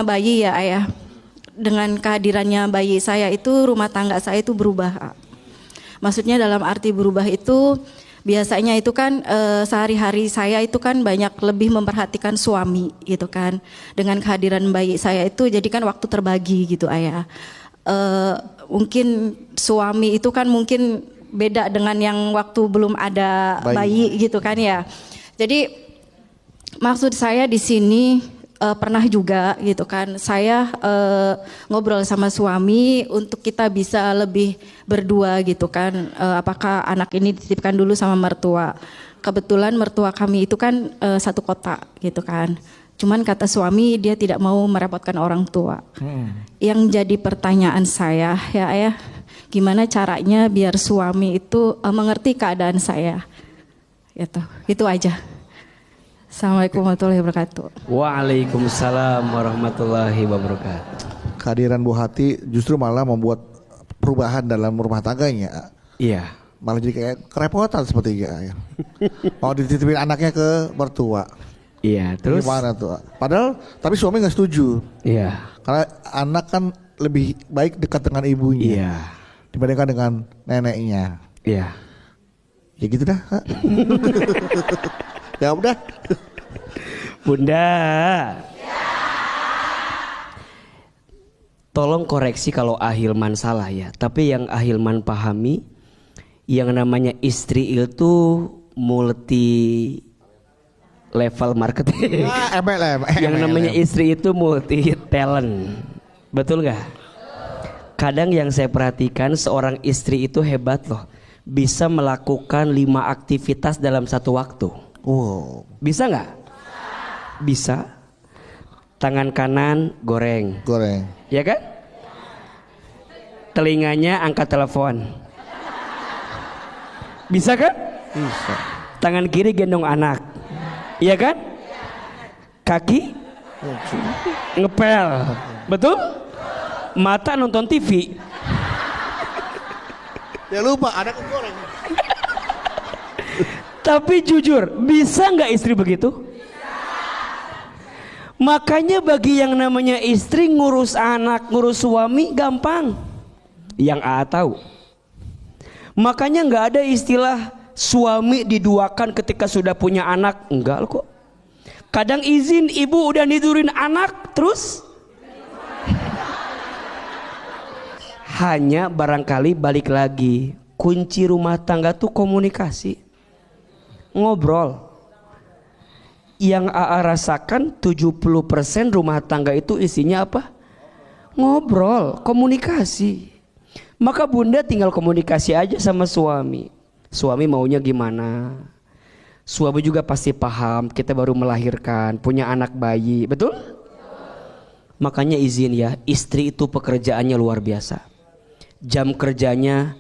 namanya bayi ya ayah. Dengan kehadirannya bayi saya itu rumah tangga saya itu berubah. Maksudnya dalam arti berubah itu biasanya itu kan sehari-hari saya itu kan banyak lebih memperhatikan suami gitu kan. Dengan kehadiran bayi saya itu jadi kan waktu terbagi gitu ayah. Mungkin suami itu kan mungkin beda dengan yang waktu belum ada bayi gitu kan ya. Jadi maksud saya di sini pernah juga gitu kan saya ngobrol sama suami untuk kita bisa lebih berdua gitu kan, apakah anak ini dititipkan dulu sama mertua. Kebetulan mertua kami itu kan satu kota gitu kan, cuman kata suami dia tidak mau merepotkan orang tua. Yang jadi pertanyaan saya ya ayah, gimana caranya biar suami itu mengerti keadaan saya gitu. Itu aja. Assalamualaikum warahmatullahi wabarakatuh. Waalaikumsalam warahmatullahi wabarakatuh. Kehadiran Bu Hati justru malah membuat perubahan dalam rumah tangganya. Iya. Malah jadi kayak kerepotan sepertinya ya. Mau dititipin anaknya ke mertua. Iya, terus gimana tuh? Padahal tapi suami nggak setuju. Iya. Karena anak kan lebih baik dekat dengan ibunya. Iya. Dibandingkan dengan neneknya. Iya. Ya gitu dah. Ya udah. Bunda. Tolong koreksi kalau Ahilman salah ya. Tapi yang Ahilman pahami, yang namanya istri itu multi level marketing. MLM. Yang namanya istri itu multi talent. Betul gak? Kadang yang saya perhatikan seorang istri itu hebat loh. Bisa melakukan 5 aktivitas dalam satu waktu. Wow. Bisa nggak? Bisa. Tangan kanan goreng. Goreng. Ya kan? Telinganya angkat telepon. Bisa kan? Bisa. Tangan kiri gendong anak. Iya kan? Kaki ngepel. Betul? Mata nonton TV. Ya lupa anak goreng. Tapi jujur, bisa nggak istri begitu? Makanya bagi yang namanya istri ngurus anak, ngurus suami gampang. Yang AA tahu. Makanya nggak ada istilah suami diduakan ketika sudah punya anak. Enggak kok. Kadang izin ibu udah nidurin anak terus. Hanya barangkali balik lagi, kunci rumah tangga tuh komunikasi. Ngobrol. Yang AA rasakan 70% rumah tangga itu isinya apa? Ngobrol, komunikasi. Maka bunda tinggal komunikasi aja sama suami. Suami maunya gimana? Suami juga pasti paham, kita baru melahirkan, punya anak bayi, betul? Makanya izin ya, istri itu pekerjaannya luar biasa. Jam kerjanya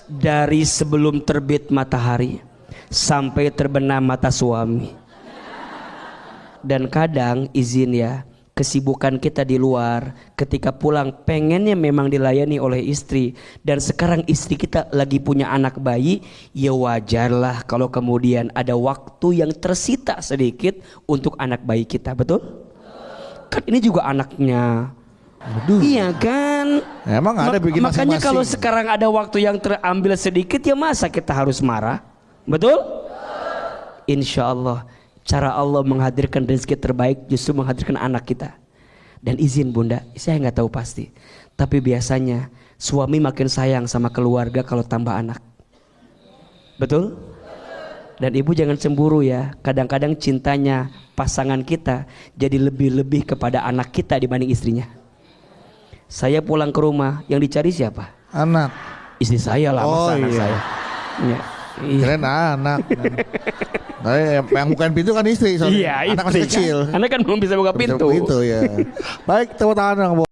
dari sebelum terbit matahari sampai terbenam mata suami. Dan kadang izin ya, kesibukan kita di luar, ketika pulang pengennya memang dilayani oleh istri, dan sekarang istri kita lagi punya anak bayi, ya wajarlah kalau kemudian ada waktu yang tersita sedikit untuk anak bayi kita, betul? Kan ini juga anaknya. Aduh. Iya kan? Emang ada bikin makanya masing-masing. kalau sekarang ada waktu yang terambil sedikit, ya masa kita harus marah? Betul? Insya Allah cara Allah menghadirkan rezeki terbaik justru menghadirkan anak kita. Dan izin bunda, saya nggak tahu pasti, tapi biasanya suami makin sayang sama keluarga kalau tambah anak. Betul? Dan ibu jangan cemburu ya. Kadang-kadang cintanya pasangan kita jadi lebih-lebih kepada anak kita dibanding istrinya. Saya pulang ke rumah, yang dicari siapa? Anak. Istri saya lah, masa anak iya. saya. Iya. Keren anak. Nah, yang bukan pintu kan istri. Iya, Anak masih istri kecil. kan. Anak kan belum bisa buka pintu. Pintu ya. Baik, tepuk tangan.